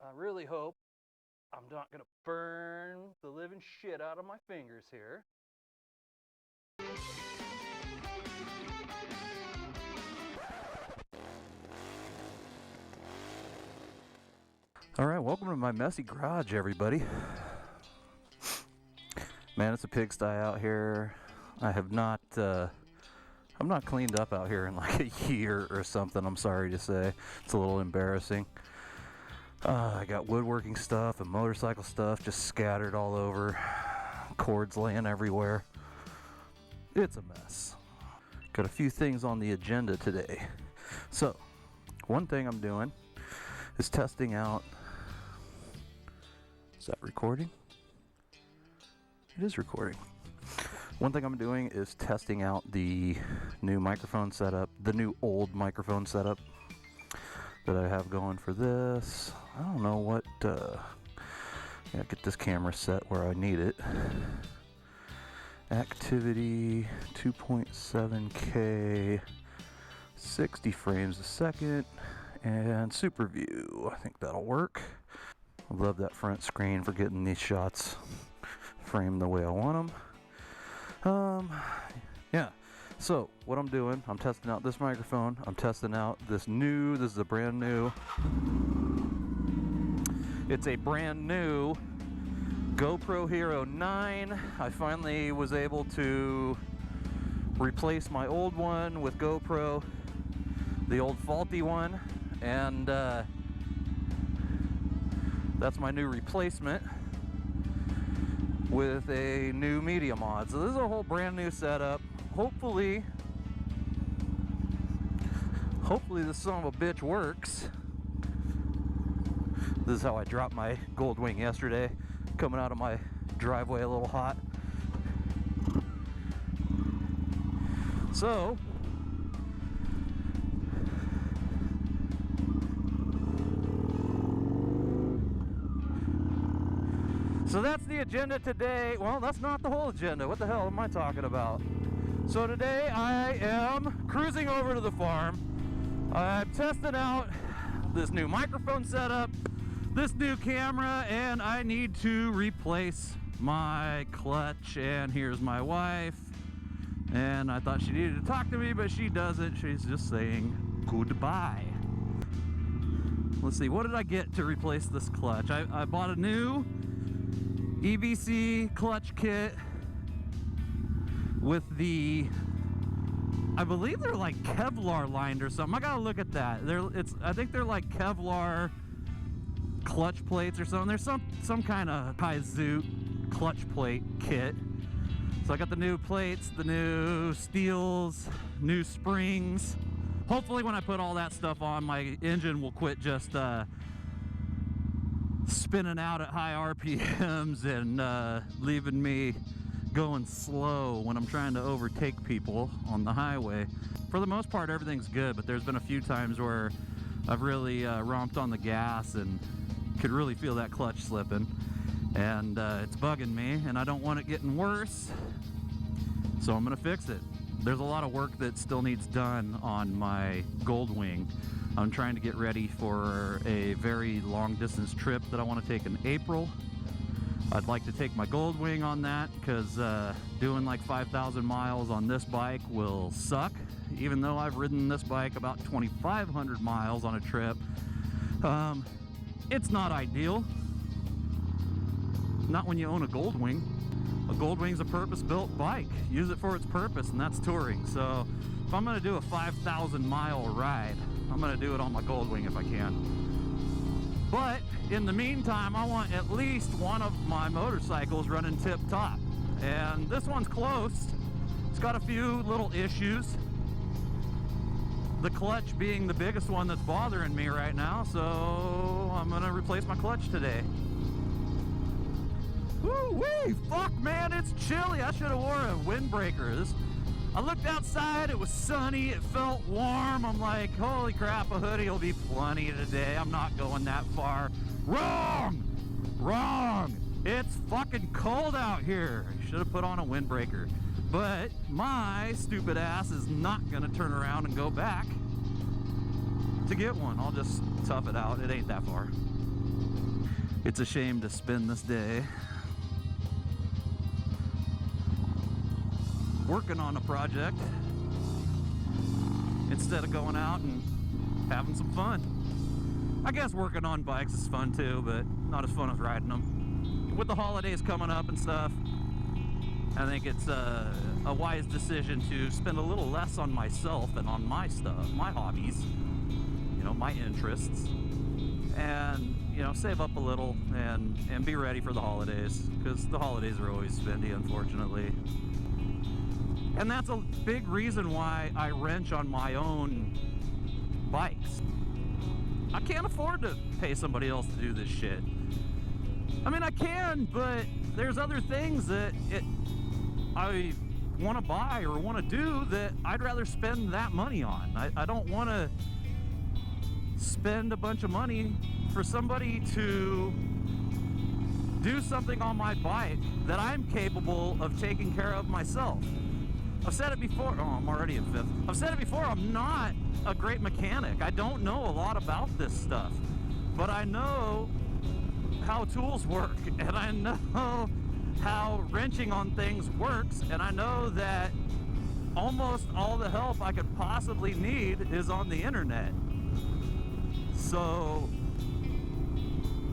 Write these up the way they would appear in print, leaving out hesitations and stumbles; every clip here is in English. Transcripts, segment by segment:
I really hope I'm not gonna burn the living shit out of my fingers here. All right, welcome to my messy garage, everybody. Man, it's a pigsty out here. I'm not cleaned up out here in like a year or something, I'm sorry to say. It's a little embarrassing. I got woodworking stuff and motorcycle stuff just scattered all over. Cords laying everywhere. It's a mess. Got a few things on the agenda today. So, one thing I'm doing is testing out. Is that recording? It is recording. One thing I'm doing is testing out the new microphone setup, the new old microphone setup that I have going for this. I don't know what, get this camera set where I need it. Activity 2.7K, 60 frames a second, and super view. I think that'll work. I love that front screen for getting these shots framed the way I want them. Yeah. So what I'm doing, I'm testing out this microphone. I'm testing out this is a brand new. It's a brand new GoPro Hero 9. I finally was able to replace my old one with GoPro, the old faulty one, and that's my new replacement with a new media mod. So this is a whole brand new setup. Hopefully this son of a bitch works. This is how I dropped my gold wing yesterday, coming out of my driveway a little hot. So that's the agenda today. Well, that's not the whole agenda. What the hell am I talking about? So today I am cruising over to the farm. I'm testing out this new microphone setup, this new camera, and I need to replace my clutch. And here's my wife. And I thought she needed to talk to me, but she doesn't. She's just saying goodbye. Let's see, what did I get to replace this clutch? I bought a new EBC clutch kit with the, I believe they're like Kevlar lined or something. I gotta look at that. I think they're like Kevlar clutch plates or something. There's some kind of Kaizu clutch plate kit. So I got the new plates, the new steels, new springs. Hopefully when I put all that stuff on, my engine will quit just spinning out at high RPMs and leaving me going slow when I'm trying to overtake people on the highway. For the most part, everything's good, but there's been a few times where I've really romped on the gas and could really feel that clutch slipping, and it's bugging me, and I don't want it getting worse, so I'm gonna fix it. There's a lot of work that still needs done on my Goldwing. I'm trying to get ready for a very long distance trip that I want to take in April. I'd like to take my Goldwing on that because doing like 5,000 miles on this bike will suck. Even though I've ridden this bike about 2,500 miles on a trip, it's not ideal. Not when you own a Goldwing. A Goldwing's a purpose-built bike. Use it for its purpose, and that's touring. So if I'm going to do a 5,000 mile ride, I'm going to do it on my Goldwing if I can. But in the meantime, I want at least one of my motorcycles running tip-top. And this one's close. It's got a few little issues. The clutch being the biggest one that's bothering me right now, so I'm going to replace my clutch today. Woo-wee! Fuck, man, it's chilly. I should have wore a windbreaker. I looked outside, it was sunny, it felt warm. I'm like, holy crap, a hoodie will be plenty today. I'm not going that far. Wrong! Wrong! It's fucking cold out here. I should have put on a windbreaker. But my stupid ass is not gonna turn around and go back to get one. I'll just tough it out. It ain't that far. It's a shame to spend this day working on a project instead of going out and having some fun. I guess working on bikes is fun too, but not as fun as riding them. With the holidays coming up and stuff, I think it's a wise decision to spend a little less on myself and on my stuff, my hobbies, you know, my interests, and, you know, save up a little and be ready for the holidays, because the holidays are always spendy, unfortunately. And that's a big reason why I wrench on my own bikes. I can't afford to pay somebody else to do this shit. I mean, I can, but there's other things that I want to buy or want to do that I'd rather spend that money on. I don't want to spend a bunch of money for somebody to do something on my bike that I'm capable of taking care of myself. I've said it before. Oh, I'm already in fifth. I've said it before. I'm not a great mechanic. I don't know a lot about this stuff, but I know how tools work, and I know how wrenching on things works, and I know that almost all the help I could possibly need is on the internet. So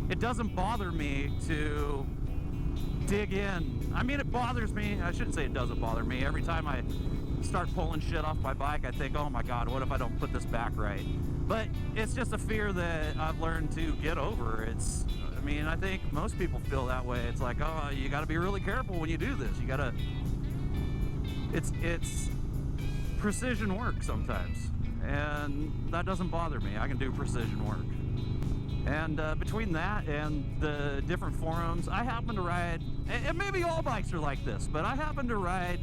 it doesn't bother me to dig in. I mean, it bothers me. I shouldn't say it doesn't bother me. Every time I start pulling shit off my bike, I think, oh my God, what if I don't put this back right? But it's just a fear that I've learned to get over. I mean, I think most people feel that way. It's like, oh, you got to be really careful when you do this. You got to, it's precision work sometimes. And that doesn't bother me. I can do precision work. And between that and the different forums, I happen to ride, and maybe all bikes are like this, but I happen to ride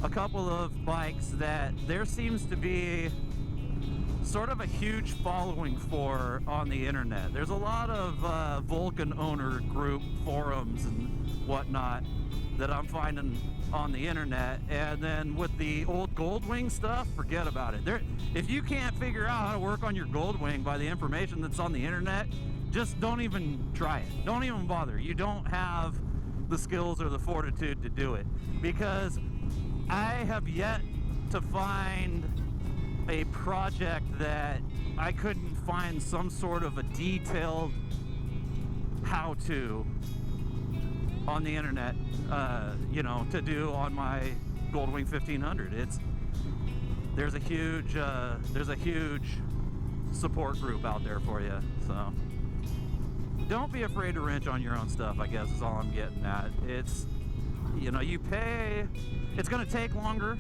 a couple of bikes that there seems to be sort of a huge following for on the internet. There's a lot of Vulcan owner group forums and whatnot that I'm finding on the internet, and then with the old Goldwing stuff, forget about it. If you can't figure out how to work on your Goldwing by the information that's on the internet, just don't even try it. Don't even bother. You don't have the skills or the fortitude to do it, because I have yet to find a project that I couldn't find some sort of a detailed how-to on the internet, you know, to do on my Goldwing 1500. There's a huge support group out there for you. So don't be afraid to wrench on your own stuff, I guess is all I'm getting at. It's, you know, you pay, it's gonna take longer.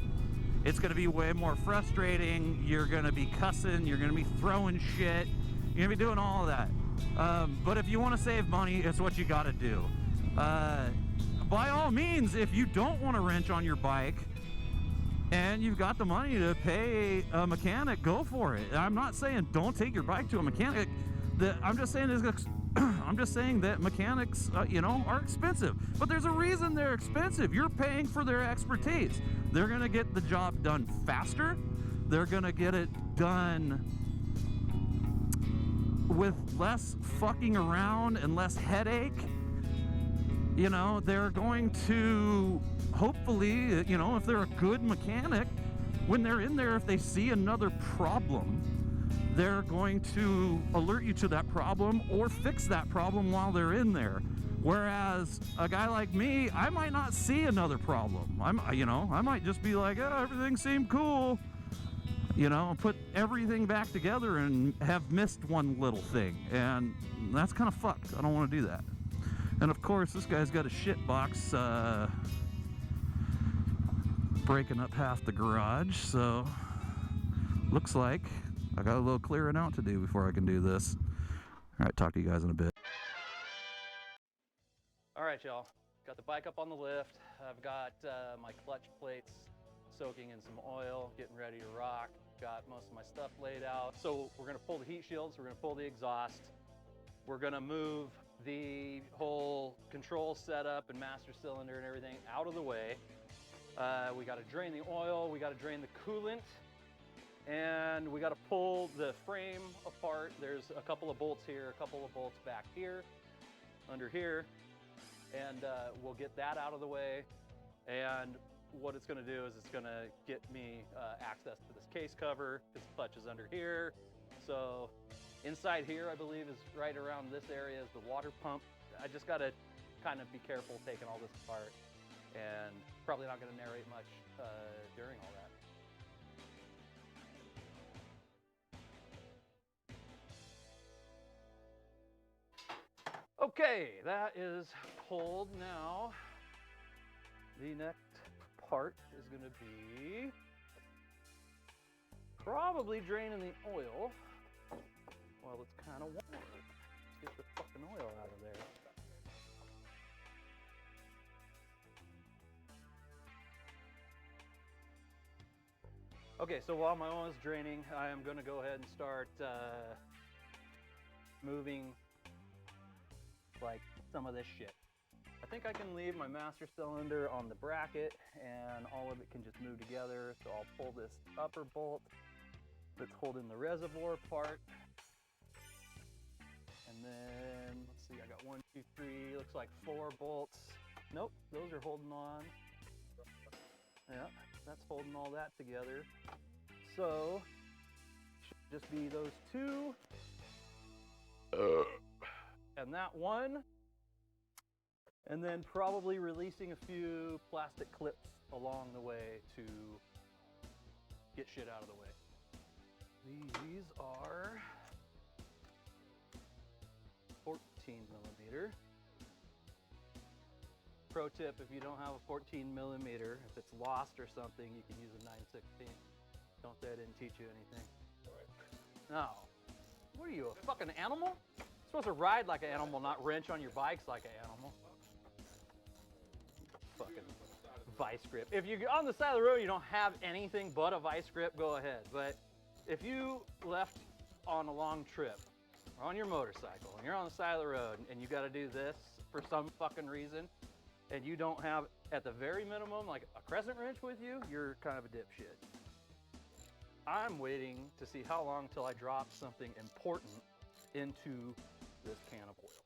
It's gonna be way more frustrating. You're gonna be cussing, you're gonna be throwing shit, you're gonna be doing all of that. But if you wanna save money, it's what you gotta do. By all means, if you don't want to wrench on your bike and you've got the money to pay a mechanic, go for it. I'm not saying don't take your bike to a mechanic. I'm just saying that mechanics, you know, are expensive. But there's a reason they're expensive. You're paying for their expertise. They're gonna get the job done faster. They're gonna get it done with less fucking around and less headache. You know, they're going to hopefully, you know, if they're a good mechanic, when they're in there, if they see another problem, they're going to alert you to that problem or fix that problem while they're in there. Whereas a guy like me, I might not see another problem. I might just be like, oh, everything seemed cool. You know, put everything back together and have missed one little thing. And that's kind of fucked. I don't want to do that. And of course, this guy's got a shit box breaking up half the garage, so looks like I got a little clearing out to do before I can do this. All right, talk to you guys in a bit. All right, y'all. Got the bike up on the lift. I've got my clutch plates soaking in some oil, getting ready to rock. Got most of my stuff laid out. So we're gonna pull the heat shields, we're gonna pull the exhaust. We're gonna move the whole control setup and master cylinder and everything out of the way. We got to drain the oil, we got to drain the coolant, and we got to pull the frame apart. There's a couple of bolts here, a couple of bolts back here. under here, and we'll get that out of the way. And what it's going to do is it's going to get me access to this case cover. This clutch is under here. So inside here, I believe, is right around this area is the water pump. I just got to kind of be careful taking all this apart, and probably not going to narrate much during all that. Okay, that is pulled now. The next part is going to be probably draining the oil while it's kind of warm. Let's get the fucking oil out of there. Okay, so while my oil is draining, I am going to go ahead and start moving like some of this shit. I think I can leave my master cylinder on the bracket and all of it can just move together. So I'll pull this upper bolt that's holding the reservoir part. And then, let's see, I got 1, 2, 3, looks like 4 bolts. Nope, those are holding on. Yeah, that's holding all that together. So, should just be those 2. And that 1. And then probably releasing a few plastic clips along the way to get shit out of the way. These are 14 millimeter. Pro tip, if you don't have a 14 millimeter, if it's lost or something, you can use a 9/16. Don't say I didn't teach you anything. No. What are you, a fucking animal? You're supposed to ride like an animal, not wrench on your bikes like an animal. Fucking vice grip. If you're on the side of the road, you don't have anything but a vice grip, go ahead. But if you left on a long trip or on your motorcycle and you're on the side of the road and you got to do this for some fucking reason and you don't have, at the very minimum, like a crescent wrench with you, you're kind of a dipshit. I'm waiting to see how long till I drop something important into this can of oil,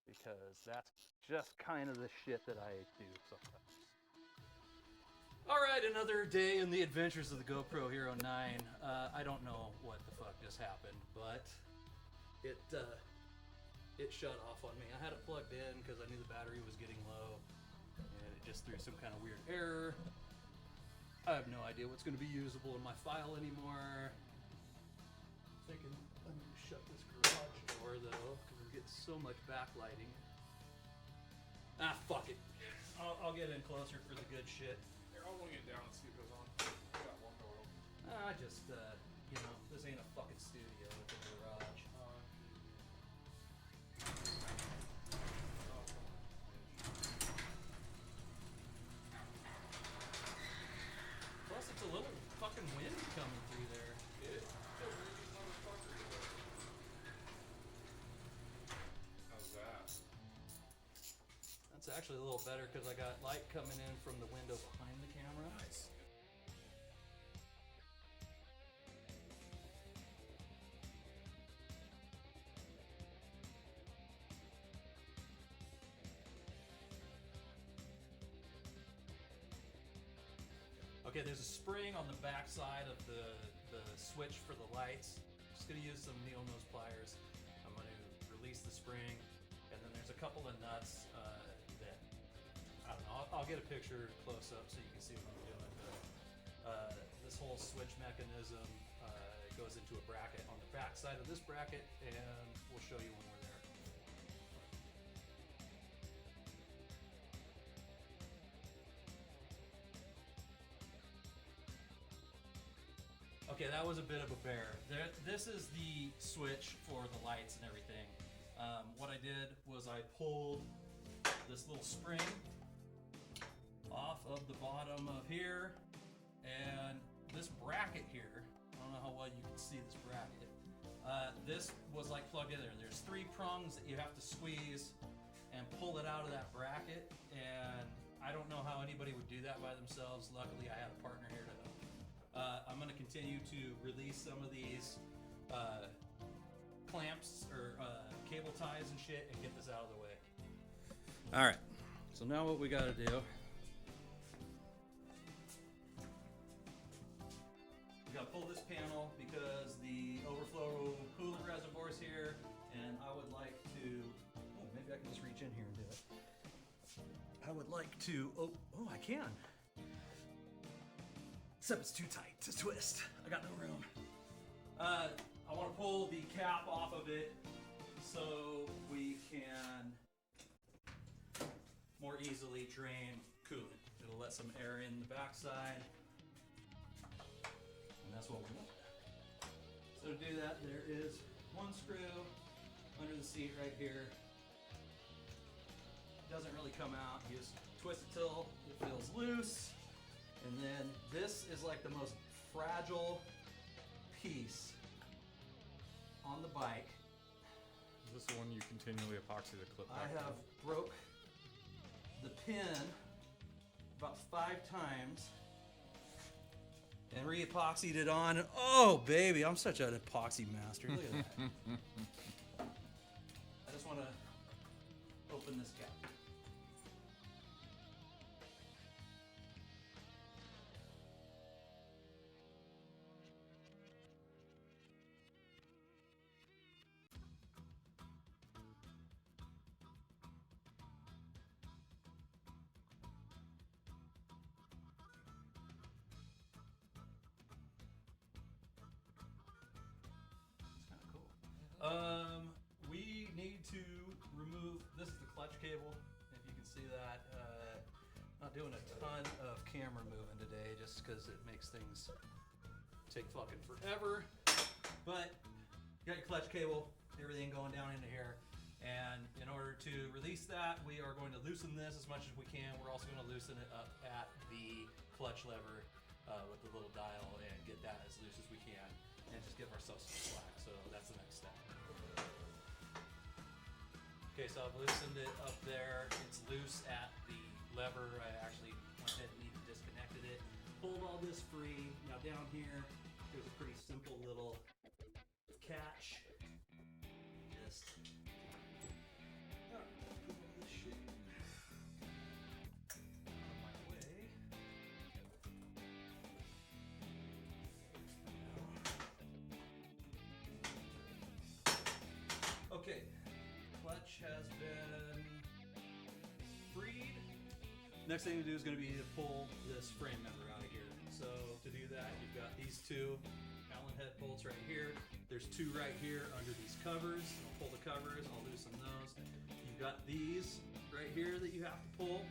because that's just kind of the shit that I do sometimes. All right, another day in the adventures of the GoPro Hero 9. I don't know what the fuck just happened, but it shut off on me. I had it plugged in because I knew the battery was getting low, and it just threw some kind of weird error. I have no idea what's going to be usable in my file anymore. Thinking I'm going to shut this garage door though, because I'm getting so much backlighting. Ah, fuck it. I'll get in closer for the good shit. Here, I'll wing it down and see if it goes on. I got one oil. I just, you know, this ain't a fucking studio, it's a garage. Plus, it's a little fucking wind coming through there. How's that? That's actually a little better because I got light coming in from the window behind the camera. Nice. Okay, there's a spring on the back side of the switch for the lights. Just gonna use some needle nose pliers. I'm gonna release the spring, and then there's a couple of nuts that, I don't know, I'll get a picture close up so you can see what I'm doing. But this whole switch mechanism goes into a bracket on the back side of this bracket, and we'll show you when we're there. Okay, that was a bit of a bear. This is the switch for the lights and everything. What I did was I pulled this little spring off of the bottom of here, and this bracket here, I don't know how well you can see this bracket. This was like plugged in there. There's 3 prongs that you have to squeeze and pull it out of that bracket, and I don't know how anybody would do that by themselves. Luckily, I had a partner here to help. I'm going to continue to release some of these clamps or cable ties and shit and get this out of the way. All right, so now what we gotta do, we gotta pull this panel because the overflow coolant reservoir's here, and I would like to, oh, maybe I can just reach in here and do it. I would like to, oh, I can. Except it's too tight to twist. I got no room. I want to pull the cap off of it so we can more easily drain coolant. It'll let some air in the backside, and that's what we want. So to do that, there is one screw under the seat right here. It doesn't really come out. You just twist it till it feels loose. And then this is like the most fragile piece on the bike. Is this the one you continually epoxy the clip I back have to? broke the pin about 5 times and re-epoxied it on. And oh baby, I'm such an epoxy master. Look at that. I just want to open this cap. We need to remove, this is the clutch cable, if you can see that. Not doing a ton of camera moving today just because it makes things take fucking forever. But you got your clutch cable, everything going down into here. And in order to release that, we are going to loosen this as much as we can. We're also going to loosen it up at the clutch lever with the little dial and get that as loose as we can and just give ourselves some slack. So that's the next step. Okay, so I've loosened it up there. It's loose at the lever. I actually went ahead and even disconnected it. Pulled all this free. Now down here, there's a pretty simple little catch. Just put all this shit out of my way. Okay, clutch has been freed. Next thing to do is going to be to pull this frame member out of here. So to do that, you've got these two Allen head bolts right here. There's two right here under these covers. I'll pull the covers, I'll loosen those. You've got these right here that you have to pull.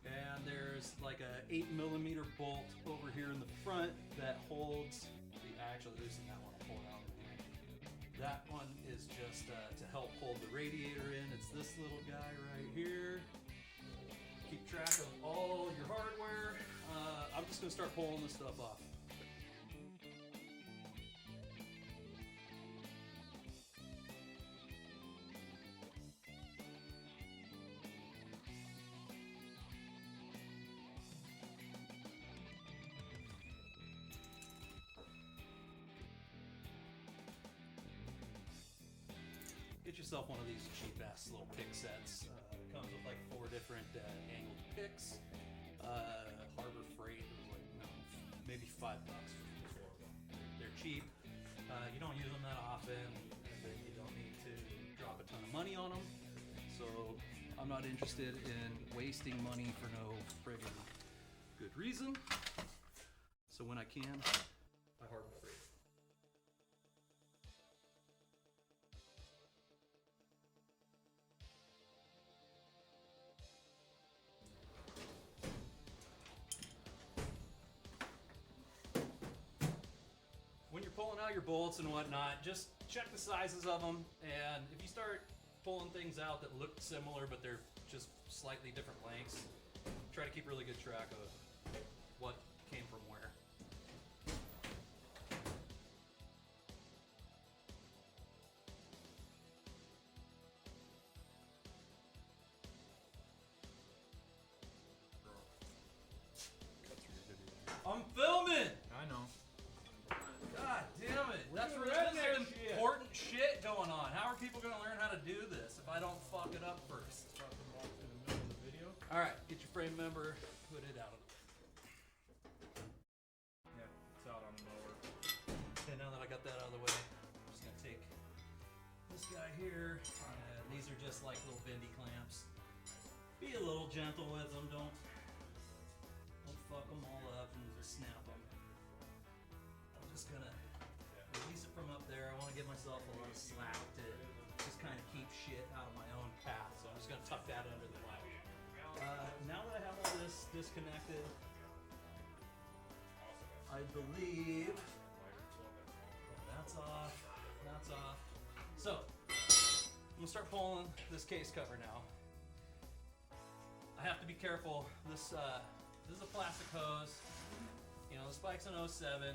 And there's like a 8mm bolt over here in the front that holds, I actually loosened that one, I'll pull it out. That one is just to help hold the radiator in. It's this little guy right here. Keep track of all your hardware. I'm just gonna start pulling this stuff off. Get yourself one of these cheap ass little pick sets. It comes with like 4 different angled picks. Harbor Freight was like maybe $5 for 4 of them. They're cheap. You don't use them that often, but you don't need to drop a ton of money on them. So I'm not interested in wasting money for no friggin' good reason. So when I can, I Harbor Freight. Pulling out your bolts and whatnot, just check the sizes of them, and if you start pulling things out that look similar but they're just slightly different lengths, try to keep really good track of what came from where. I'm filming! I know. God damn it. That's important shit going on. How are people going to learn learn how to do this if I don't fuck it up first? About to walk through the middle of the video. All right, get your frame member, put it out of the Yeah, it's out on the mower. Okay, now that I got that out of the way, I'm just gonna take this guy here. These are just like little bendy clamps. Be a little gentle with them, don't fuck them all up and just snap them. I'm just gonna release it from up there. I want to give myself a little slack to just kind of keep shit out of my own path. So I'm just gonna tuck that under the wire. Now that I have all this disconnected, I believe that's off. That's off. So I'm gonna start pulling this case cover now. I have to be careful. This is a plastic hose. You know, this bike's an 07.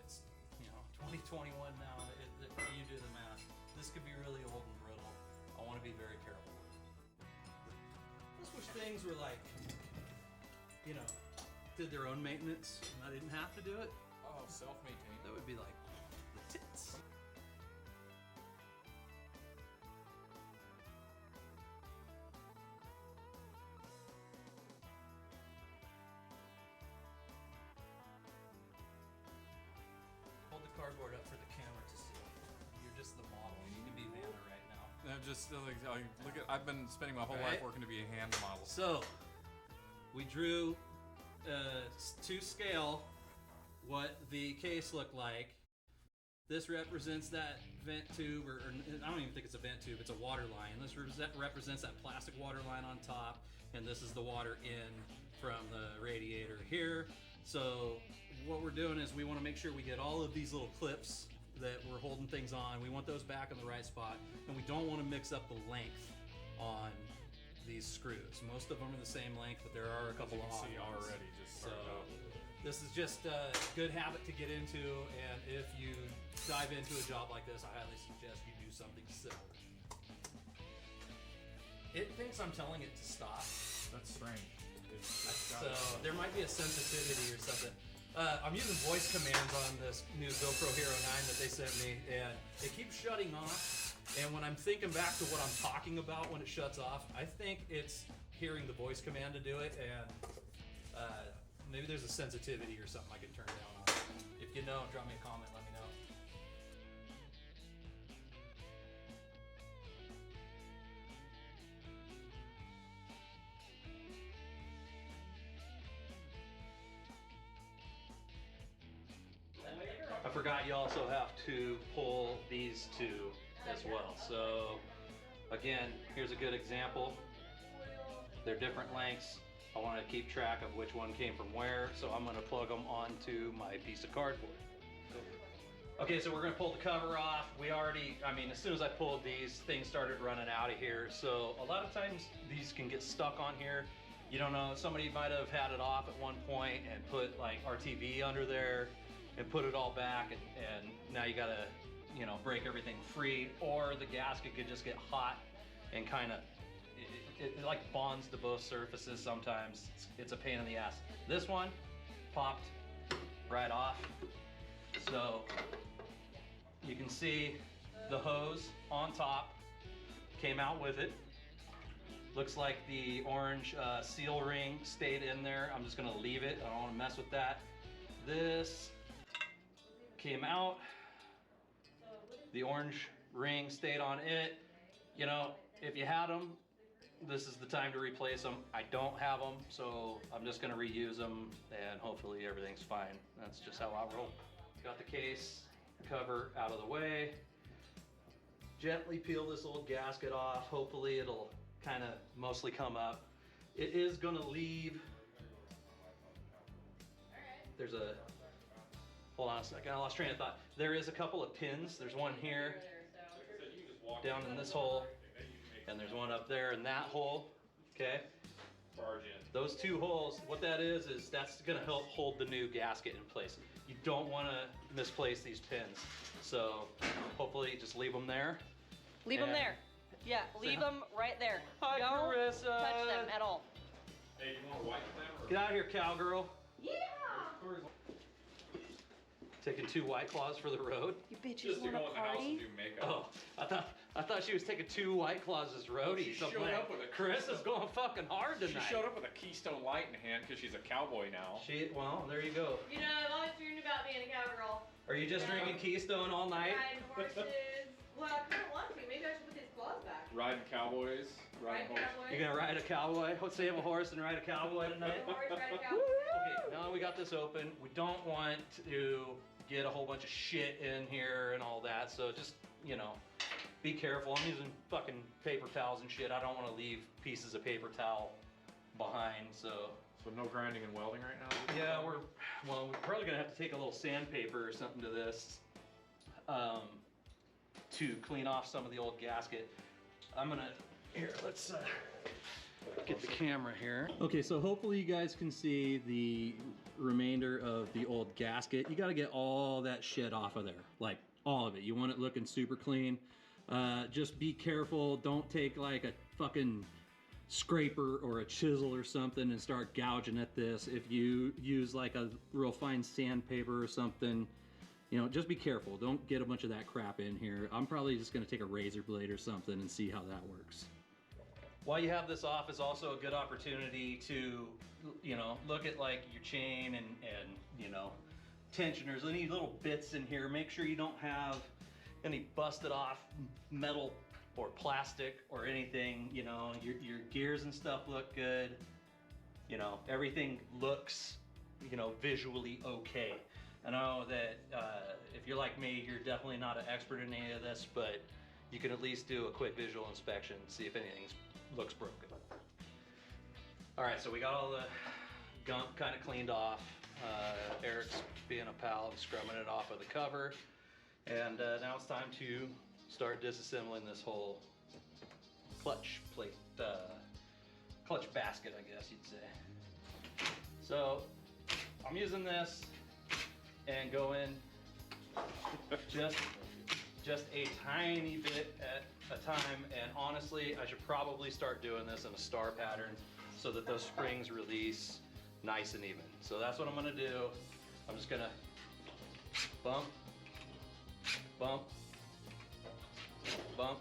It's, you know, 2021 now. You do the math. This could be really old and brittle. I want to be very careful. I just wish things were like, you know, did their own maintenance and I didn't have to do it. Oh, self-maintained. That would be like the tits. Hold the cardboard up for the camera to see. You're just the model. You can be Vanna right now. I'm just like, look at. I've been spending my whole Right. life working to be a hand model. So, we drew to scale what the case looked like. This represents that vent tube, or I don't even think it's a vent tube, it's a water line. This represents that plastic water line on top, and this is the water in from the radiator here. So what we're doing is we want to make sure we get all of these little clips that we're holding things on. We want those back in the right spot, and we don't want to mix up the length on these screws. Most of them are the same length, but there are a couple of odd See ones. already just So started out. this is just a good habit to get into, and if you dive into a job like this, I highly suggest you do something similar. It thinks I'm telling it to stop, That's strange. so there might be a sensitivity or something. I'm using voice commands on this new GoPro Hero 9 that they sent me, and it keeps shutting off. And when I'm thinking back to what I'm talking about when it shuts off, I think it's hearing the voice command to do it, and maybe there's a sensitivity or something I can turn down on. If you know, drop me a comment, let me know. I forgot you also have to pull these two as well. So again, here's a good example. They're different lengths. I want to keep track of which one came from where, so I'm going to plug them onto my piece of cardboard. Okay, so we're going to pull the cover off. As soon as I pulled these, things started running out of here. So a lot of times these can get stuck on here. You don't know, somebody might have had it off at one point and put like RTV under there and put it all back, and now you gotta, you know, break everything free, or the gasket could just get hot and kind of, it like bonds to both surfaces sometimes. It's a pain in the ass. This one popped right off. So you can see the hose on top came out with it. Looks like the orange seal ring stayed in there. I'm just gonna leave it. I don't wanna mess with that. This came out. The orange ring stayed on it. You know, if you had them, this is the time to replace them. I don't have them, so I'm just gonna reuse them, and hopefully everything's fine. That's just how I roll. Got the case cover out of the way. Gently peel this old gasket off. Hopefully it'll kind of mostly come up. It is gonna leave. There's a, hold on a second, I lost train of thought. There is a couple of pins. There's one here, down in this hole, and there's one up there in that hole, okay? Those two holes, what that is that's gonna help hold the new gasket in place. You don't wanna misplace these pins. So hopefully just leave them there. Leave them And- there. Yeah, leave them right there. Hi, Don't Carissa. touch them at all. Hey, you want to wipe them? Or? Get out of here, cowgirl. Yeah! Taking 2 White Claws for the road. You bitches Just to want go to in the house and party? do makeup. Oh, I I thought she was taking 2 White Claws as roadies. She showed up with a Chris is going fucking hard tonight. She showed up with a Keystone Light in hand because she's a cowboy now. Well, there you go. You know, I've always dreamed about being a cowgirl. Are you just drinking Keystone all night? Riding horses. Well, I kind of want to. Maybe I should put these claws back. Riding cowboys. Ride Riding horses. cowboy. You're gonna ride a cowboy? Let's save a horse and ride a cowboy tonight. Horse, ride a cowboy. Okay, now that we got this open, we don't want to get a whole bunch of shit in here and all that, so just, you know, be careful. I'm using fucking paper towels and shit. I don't want to leave pieces of paper towel behind, so. So no grinding and welding right now? Yeah, we're probably gonna have to take a little sandpaper or something to this to clean off some of the old gasket. Here, let's get the camera here. Okay, so hopefully you guys can see the remainder of the old gasket. You gotta get all that shit off of there, like all of it. You want it looking super clean. Just be careful, don't take like a fucking scraper or a chisel or something and start gouging at this. If you use like a real fine sandpaper or something, you know, just be careful. Don't get a bunch of that crap in here. I'm probably just gonna take a razor blade or something and see how that works. While you have this off is also a good opportunity to, you know, look at like your chain and you know, tensioners, any little bits in here. Make sure you don't have any busted off metal or plastic or anything. You know, your gears and stuff look good. You know, everything looks, you know, visually okay. I know that if you're like me, you're definitely not an expert in any of this, but you can at least do a quick visual inspection, see if anything looks broken. All right, so we got all the gunk kind of cleaned off. Eric's being a pal, scrubbing it off of the cover. And now it's time to start disassembling this whole clutch plate, clutch basket, I guess you'd say. So I'm using this and go in just a tiny bit at a time, and honestly I should probably start doing this in a star pattern so that those springs release nice and even. So that's what I'm gonna do. I'm just gonna bump, bump, bump.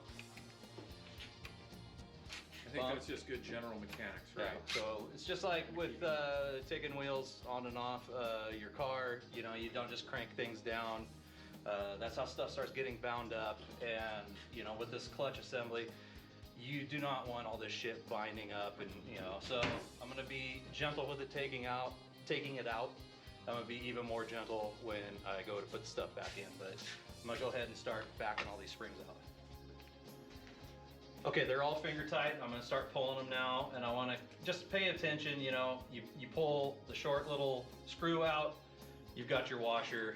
I think that's just good general mechanics, right? So it's just like with taking wheels on and off your car. You know, you don't just crank things down. That's how stuff starts getting bound up. And you know, with this clutch assembly, you do not want all this shit binding up. And you know, so I'm gonna be gentle with it taking it out. I'm gonna be even more gentle when I go to put the stuff back in. But I'm gonna go ahead and start backing all these springs out. Okay, they're all finger tight. I'm gonna start pulling them now, and I wanna just pay attention. You know, you pull the short little screw out, you've got your washer,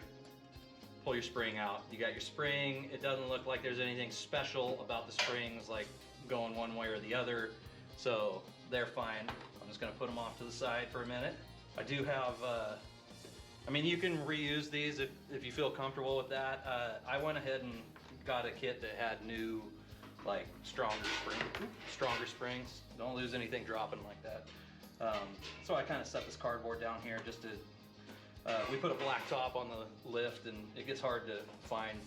pull your spring out. You got your spring. It doesn't look like there's anything special about the springs, like going one way or the other, so they're fine. I'm just gonna put them off to the side for a minute. I do have, I mean, you can reuse these if you feel comfortable with that. I went ahead and got a kit that had new, like stronger springs. Don't lose anything dropping like that. So I kind of set this cardboard down here just to, we put a black top on the lift, and it gets hard to find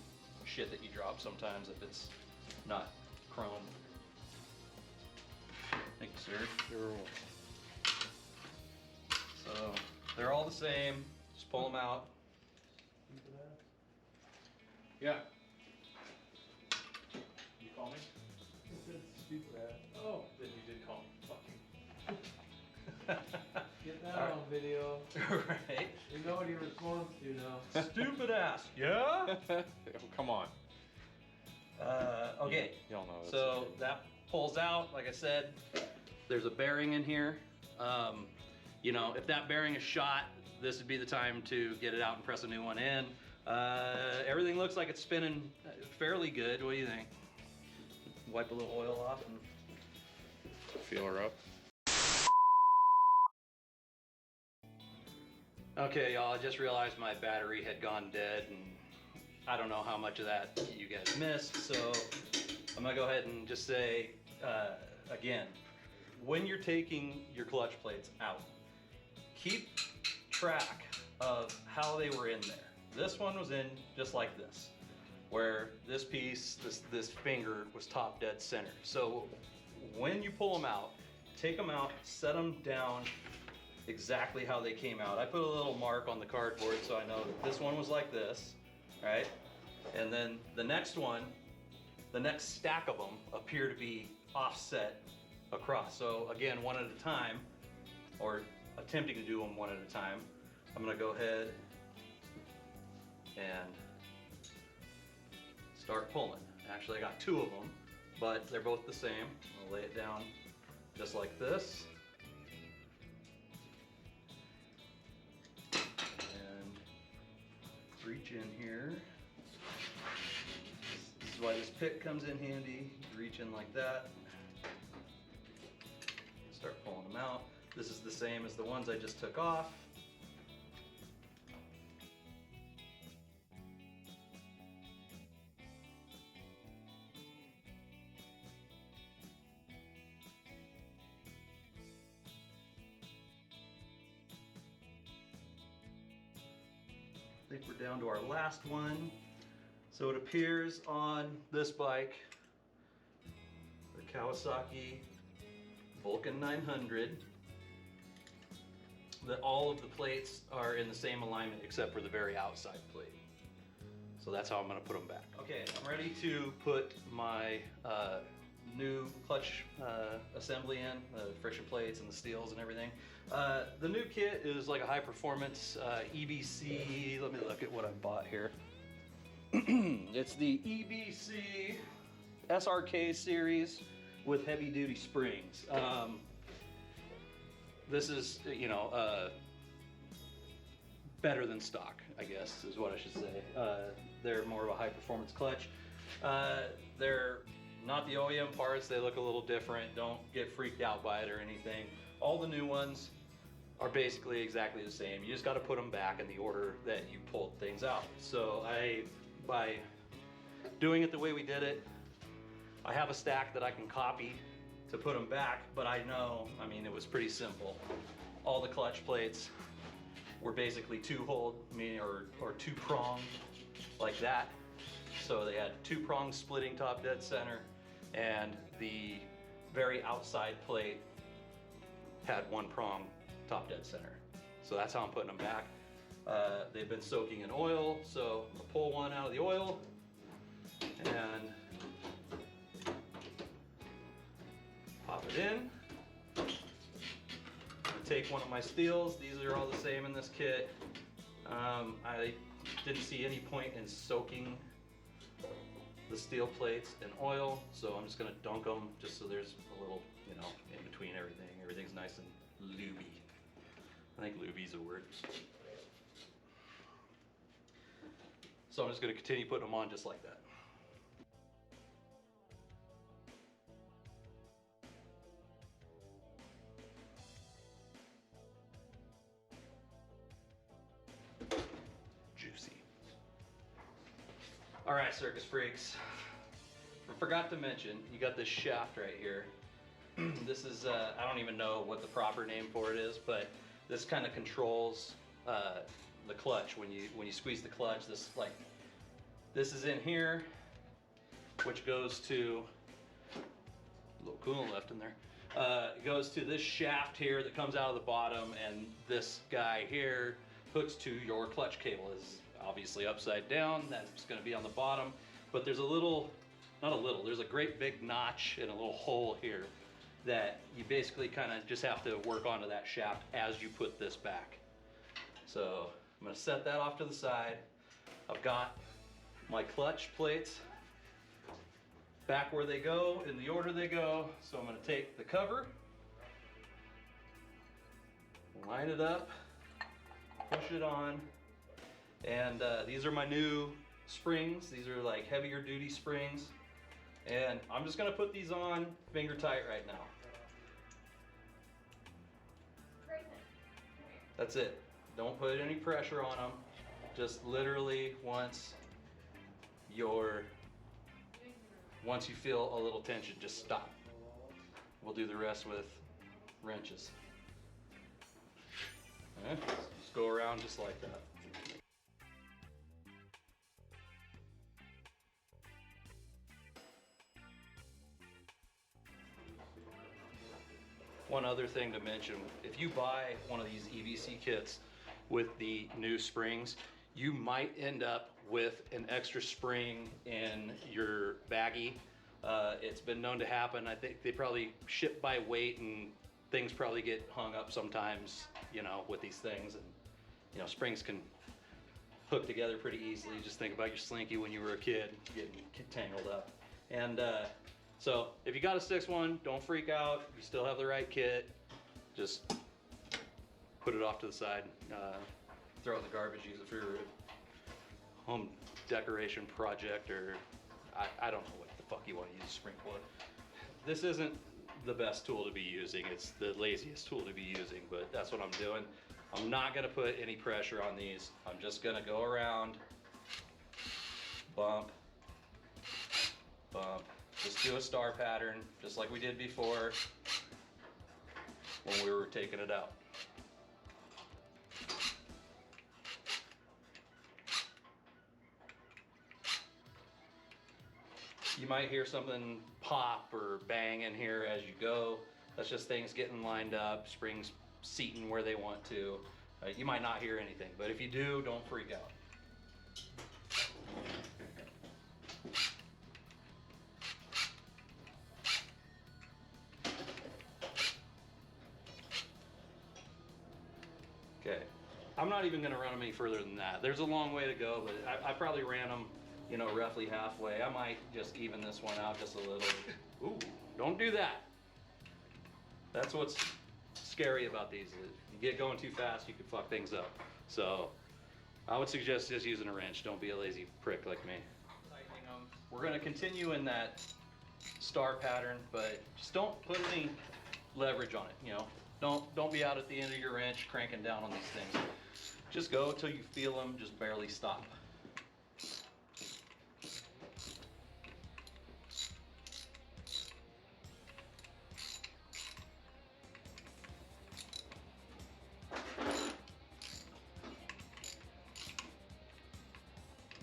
shit that you drop sometimes if it's not chrome. Thank you, sir. Sure. So they're all the same. Just pull them out. Yeah. You call me? Stupid ass. Oh, then you did call me. Fuck you. Get that on video. Right. We know what he responds to now. Stupid ass. Yeah? Oh, come on. Okay. Y'all know. So that pulls out. Like I said, there's a bearing in here. You know, if that bearing is shot, this would be the time to get it out and press a new one in. Everything looks like it's spinning fairly good. What do you think? Wipe a little oil off and Feel her up. okay, y'all, I just realized my battery had gone dead, and I don't know how much of that you guys missed, so I'm gonna go ahead and just say, again, when you're taking your clutch plates out, keep track of how they were in there. This one was in just like this. where this piece, this finger was top dead center. So when you pull them out, take them out, set them down exactly how they came out. I put a little mark on the cardboard so I know that this one was like this, right? And then the next one, the next stack of them appear to be offset across. So again, one at a time, or attempting to do them one at a time, I'm gonna go ahead and start pulling. Actually, I got two of them, but they're both the same. I'm gonna lay it down just like this. And reach in here. This is why this pick comes in handy. Reach in like that. Start pulling them out. This is the same as the ones I just took off. I think we're down to our last one. So it appears on this bike, the Kawasaki Vulcan 900, that all of the plates are in the same alignment except for the very outside plate. So that's how I'm going to put them back. Okay, I'm ready to put my new clutch assembly in, the friction plates and the steels and everything. The new kit is like a high performance EBC. Let me look at what I bought here. It's the EBC SRK series with heavy duty springs. This is, you know, better than stock, I guess is what I should say. They're more of a high performance clutch. They're not the OEM parts, they look a little different. Don't get freaked out by it or anything. All the new ones are basically exactly the same. You just got to put them back in the order that you pulled things out. So by doing it the way we did it, I have a stack that I can copy to put them back, but I know, I mean, it was pretty simple. All the clutch plates were basically two-hole, or two-prong, like that. So they had two-prong splitting top dead center, and the very outside plate had one prong top dead center. So that's how I'm putting them back. They've been soaking in oil, so I'll pull one out of the oil and pop it in. I'm gonna take one of my steels. These are all the same in this kit. I didn't see any point in soaking the steel plates in oil, so I'm just gonna dunk them just so there's a little, you know, in between everything. Everything's nice and lubey. I think lubey's a word. So I'm just gonna continue putting them on just like that. Juicy. All right, circus freaks. I forgot to mention, you got this shaft right here. This is, I don't even know what the proper name for it is, but this kind of controls the clutch. When you squeeze the clutch, this is in here, which goes to, a little coolant left in there. It goes to this shaft here that comes out of the bottom, and this guy here hooks to your clutch cable. Is obviously upside down. That's going to be on the bottom, but there's a little, not a little, there's a great big notch and a little hole here that you basically kind of just have to work onto that shaft as you put this back. So I'm going to set that off to the side. I've got my clutch plates back where they go, in the order they go. So I'm going to take the cover, line it up, push it on, and these are my new springs. These are like heavier duty springs, and I'm just going to put these on finger tight right now. That's it. Don't put any pressure on them. Just literally once you feel a little tension, just stop. We'll do the rest with wrenches. Okay. Just go around just like that. One other thing to mention, if you buy one of these EBC kits with the new springs, you might end up with an extra spring in your baggie. It's been known to happen. I think they probably ship by weight, and things probably get hung up sometimes, you know, with these things. And, you know, springs can hook together pretty easily. Just think about your slinky when you were a kid getting tangled up. And so if you got a 6-1, don't freak out. You still have the right kit. Just put it off to the side. Throw it in the garbage. Use it for your home decoration project, or I don't know what the fuck you want to use spring for. This isn't the best tool to be using. It's the laziest tool to be using, but that's what I'm doing. I'm not gonna put any pressure on these. I'm just gonna go around, bump, bump. Just do a star pattern, just like we did before when we were taking it out. You might hear something pop or bang in here as you go. That's just things getting lined up, springs seating where they want to. You might not hear anything, but if you do, don't freak out. Okay, I'm not even gonna run them any further than that. There's a long way to go, but I probably ran them, you know, roughly halfway. I might just even this one out just a little. Ooh, don't do that. That's what's scary about these. If you get going too fast, you could fuck things up. So I would suggest just using a wrench. Don't be a lazy prick like me. Tightening them. We're gonna continue in that star pattern, but just don't put any leverage on it, you know. Don't be out at the end of your wrench cranking down on these things. Just go until you feel them just barely stop.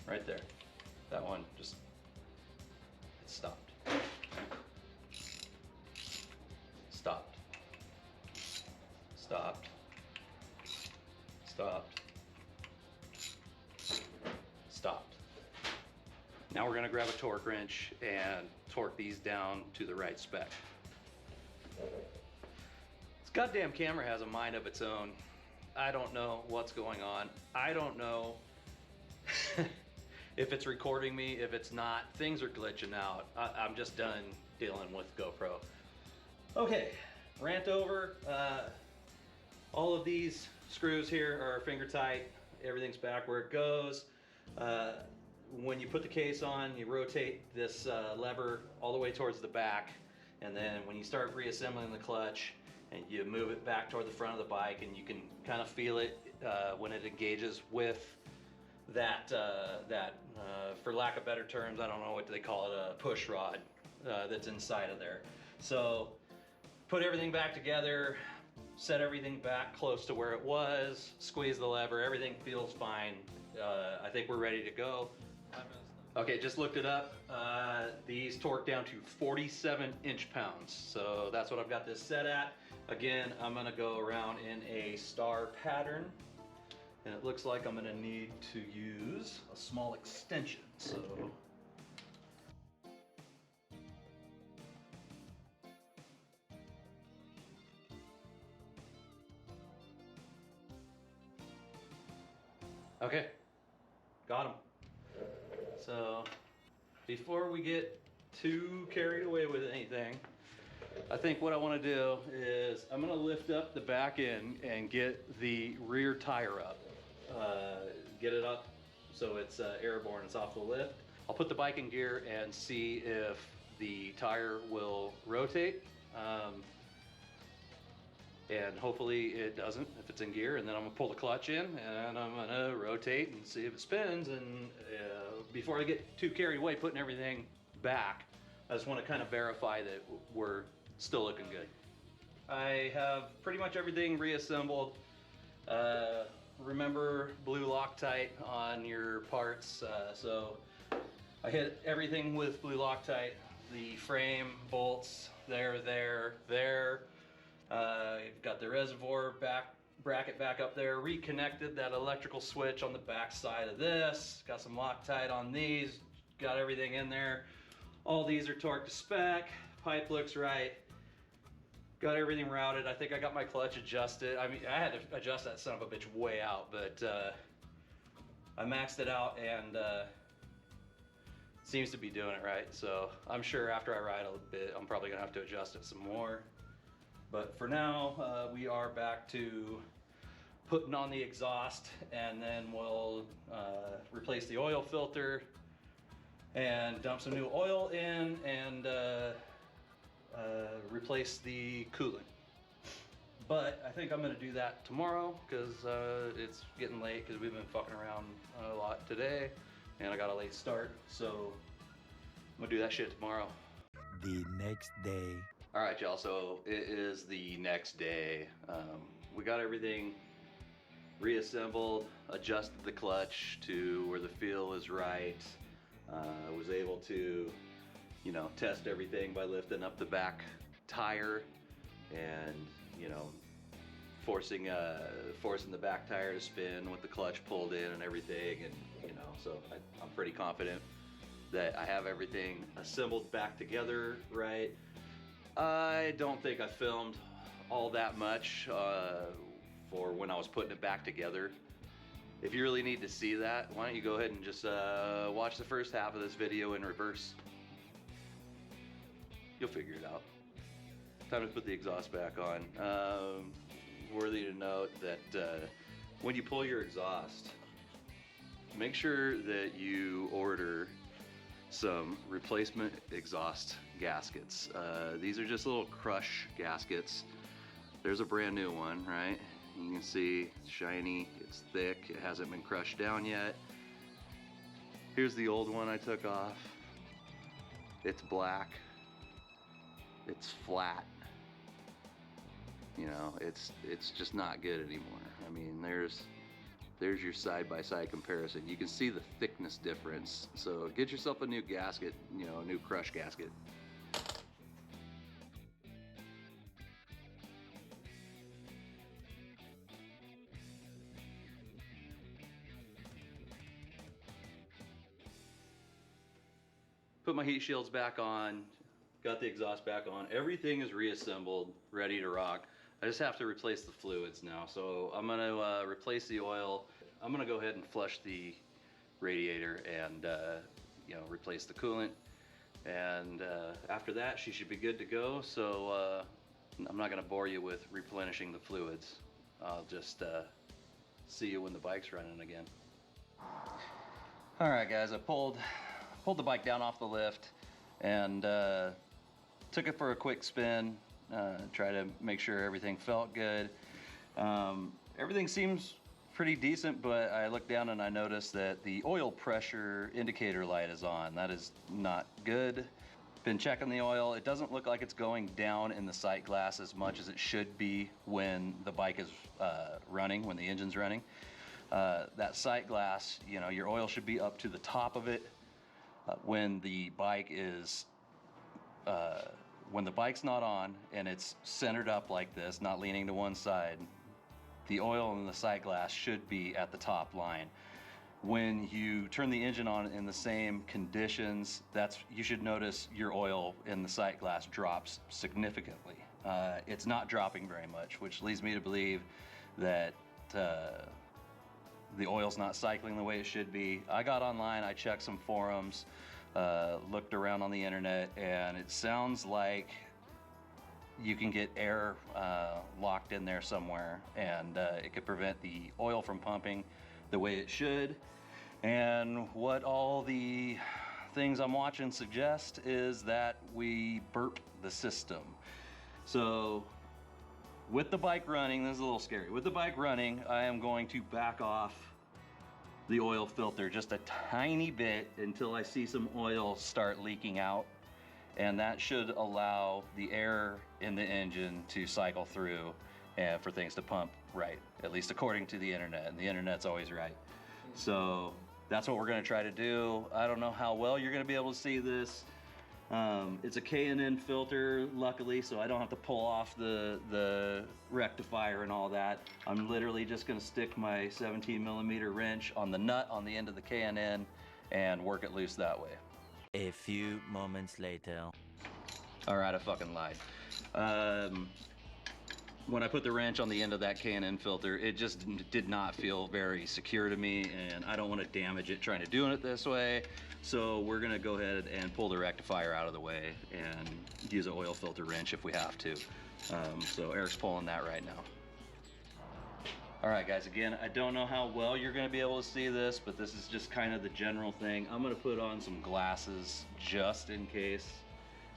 Right there. That one just, it stopped. Stopped. Stopped. Stopped. Stopped. Now we're gonna grab a torque wrench and torque these down to the right spec. This goddamn camera has a mind of its own. I don't know what's going on. I don't know if it's recording me, if it's not. Things are glitching out. I'm just done dealing with GoPro. Okay, rant over. All of these screws here are finger tight. Everything's back where it goes. When you put the case on, you rotate this lever all the way towards the back, and then when you start reassembling the clutch, and you move it back toward the front of the bike, and you can kind of feel it when it engages with that, for lack of better terms, I don't know what they call it, a push rod that's inside of there. So put everything back together, set everything back close to where it was, squeeze the lever, everything feels fine. I think we're ready to go. Okay, just looked it up. These torque down to 47 inch-pounds. So that's what I've got this set at. Again, I'm gonna go around in a star pattern. And it looks like I'm gonna need to use a small extension, so. Okay, got him. So, before we get too carried away with anything, I think what I want to do is I'm going to lift up the back end and get the rear tire up. Get it up so it's airborne, it's off the lift. I'll put the bike in gear and see if the tire will rotate. And hopefully it doesn't if it's in gear, and then I'm gonna pull the clutch in and I'm gonna rotate and see if it spins. And before I get too carried away putting everything back, I just want to kind of verify that we're still looking good. I have pretty much everything reassembled. Remember blue Loctite on your parts. So I hit everything with blue Loctite. The frame bolts, there. Got the reservoir bracket back up there, reconnected that electrical switch on the back side of this, got some Loctite on these, got everything in there. All these are torqued to spec, pipe looks right, got everything routed. I think I got my clutch adjusted. I mean, I had to adjust that son of a bitch way out, but I maxed it out and seems to be doing it right. So I'm sure after I ride a bit, I'm probably gonna have to adjust it some more. But for now, we are back to putting on the exhaust, and then we'll replace the oil filter and dump some new oil in and replace the coolant. But I think I'm gonna do that tomorrow because it's getting late because we've been fucking around a lot today and I got a late start. So I'm gonna do that shit tomorrow. The next day. All right, y'all, so it is the next day. We got everything reassembled, adjusted the clutch to where the feel is right. Was able to, you know, test everything by lifting up the back tire and, you know, forcing the back tire to spin with the clutch pulled in and everything. And, you know, so I'm pretty confident that I have everything assembled back together right. I don't think I filmed all that much for when I was putting it back together. If you really need to see that, why don't you go ahead and just watch the first half of this video in reverse. You'll figure it out. Time to put the exhaust back on. Worthy to note that when you pull your exhaust, make sure that you order some replacement exhaust gaskets. These are just little crush gaskets. There's a brand new one, right? You can see it's shiny, it's thick, it hasn't been crushed down yet. Here's the old one I took off. It's black, it's flat. You know, it's just not good anymore. I mean, there's your side-by-side comparison. You can see the thickness difference. So get yourself a new gasket, you know, a new crush gasket. Put my heat shields back on, got the exhaust back on. Everything is reassembled, ready to rock. I just have to replace the fluids now. So I'm gonna replace the oil. I'm gonna go ahead and flush the radiator and you know, replace the coolant. And after that, she should be good to go. So I'm not gonna bore you with replenishing the fluids. I'll just see you when the bike's running again. All right, guys, I pulled the bike down off the lift and took it for a quick spin. Try to make sure everything felt good. Everything seems pretty decent, but I looked down and I noticed that the oil pressure indicator light is on. That is not good. Been checking the oil. It doesn't look like it's going down in the sight glass as much as it should be when the bike is running, when the engine's running. That sight glass, you know, your oil should be up to the top of it. When the bike is when the bike's not on and it's centered up like this, not leaning to one side, the oil in the sight glass should be at the top line. When you turn the engine on in the same conditions, you should notice your oil in the sight glass drops significantly. It's not dropping very much, which leads me to believe that the oil's not cycling the way it should be. I got online, I checked some forums, looked around on the internet, and it sounds like you can get air locked in there somewhere, and it could prevent the oil from pumping the way it should. And what all the things I'm watching suggest is that we burp the system. So with the bike running, this is a little scary. With the bike running, I am going to back off the oil filter just a tiny bit until I see some oil start leaking out. And that should allow the air in the engine to cycle through and for things to pump right, at least according to the internet, and the internet's always right. So that's what we're gonna try to do. I don't know how well you're gonna be able to see this. It's a K&N filter, luckily, so I don't have to pull off the rectifier and all that. I'm literally just gonna stick my 17mm wrench on the nut on the end of the K&N and work it loose that way. A few moments later. All right, I fucking lied. When I put the wrench on the end of that K&N filter, it just did not feel very secure to me, and I don't want to damage it trying to do it this way. So we're gonna go ahead and pull the rectifier out of the way and use an oil filter wrench if we have to. So Eric's pulling that right now. All right, guys, again, I don't know how well you're gonna be able to see this, but this is just kind of the general thing. I'm gonna put on some glasses just in case.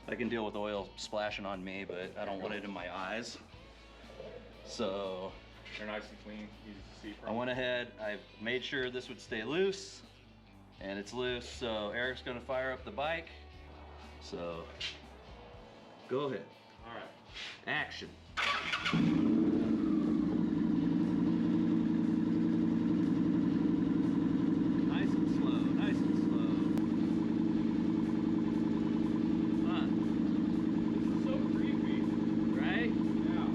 I can deal with oil splashing on me, but I don't want it in my eyes. So They're nice and clean, easy to see from. I went ahead, I made sure this would stay loose, and it's loose. So Eric's gonna fire up the bike. So go ahead. All right. Action. Nice and slow, nice and slow. Huh. This is so creepy. Right? Yeah.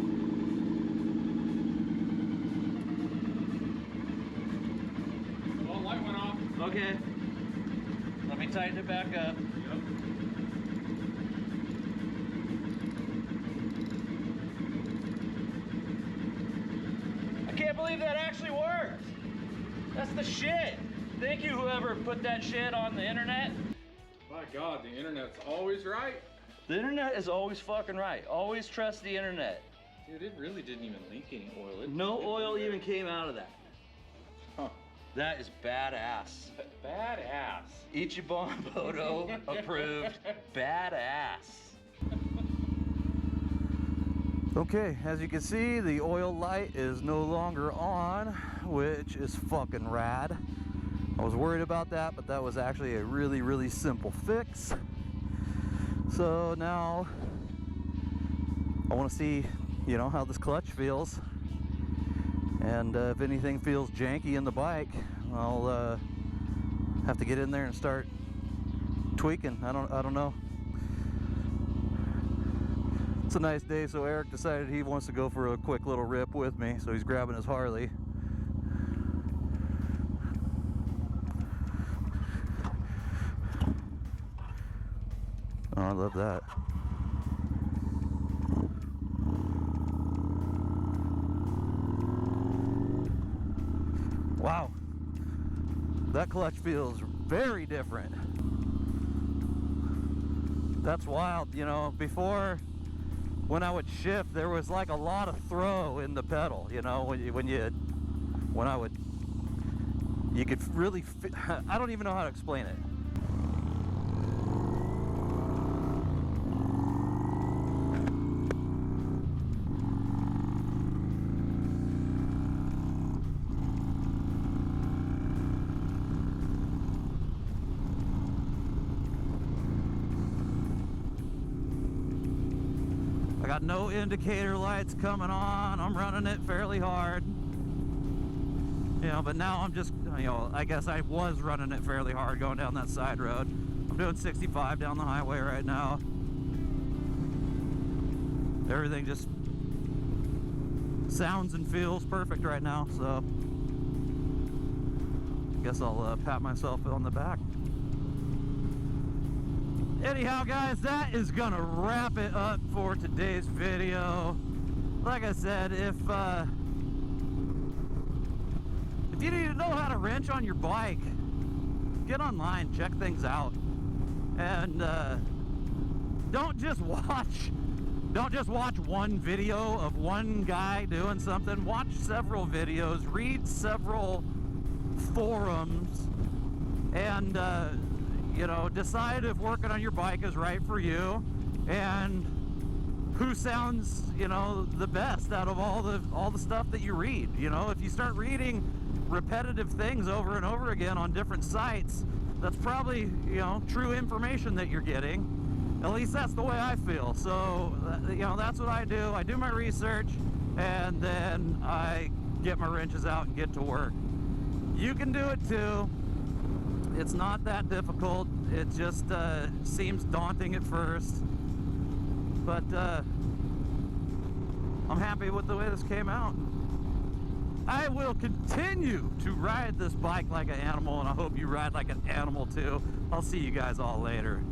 Well, light went off. Okay. Let me tighten it back up. Yep. I can't believe that actually worked. That's the shit. Thank you, whoever put that shit on the internet. My God, the internet's always right. The internet is always fucking right. Always trust the internet. Dude, it really didn't even leak any oil. No oil even came out of that. Huh. That is badass. Badass. Ichiban Moto approved. Badass. Okay, as you can see, the oil light is no longer on, which is fucking rad. I was worried about that, but that was actually a really, really simple fix. So now I want to see, you know, how this clutch feels, and if anything feels janky in the bike, I'll have to get in there and start tweaking. I don't know. It's a nice day, so Eric decided he wants to go for a quick little rip with me, so he's grabbing his Harley. Oh, I love that. Wow, that clutch feels very different. That's wild. You know, before, when I would shift, there was like a lot of throw in the pedal. You know, you could really, I don't even know how to explain it. Got no indicator lights coming on. I'm running it fairly hard. You know, but now I'm just, you know, I guess I was running it fairly hard going down that side road. I'm doing 65 down the highway right now. Everything just sounds and feels perfect right now, so I guess I'll pat myself on the back. Anyhow, guys, that is gonna wrap it up for today's video. Like I said, if you need to know how to wrench on your bike, get online, check things out, and don't just watch one video of one guy doing something. Watch several videos, read several forums, and you know, decide if working on your bike is right for you, and who sounds, you know, the best out of all the stuff that you read. You know, if you start reading repetitive things over and over again on different sites, that's probably, you know, true information that you're getting. At least that's the way I feel. So, you know, that's what I do. I do my research, and then I get my wrenches out and get to work. You can do it too. It's not that difficult. It just seems daunting at first, but I'm happy with the way this came out. I will continue to ride this bike like an animal, and I hope you ride like an animal too. I'll see you guys all later.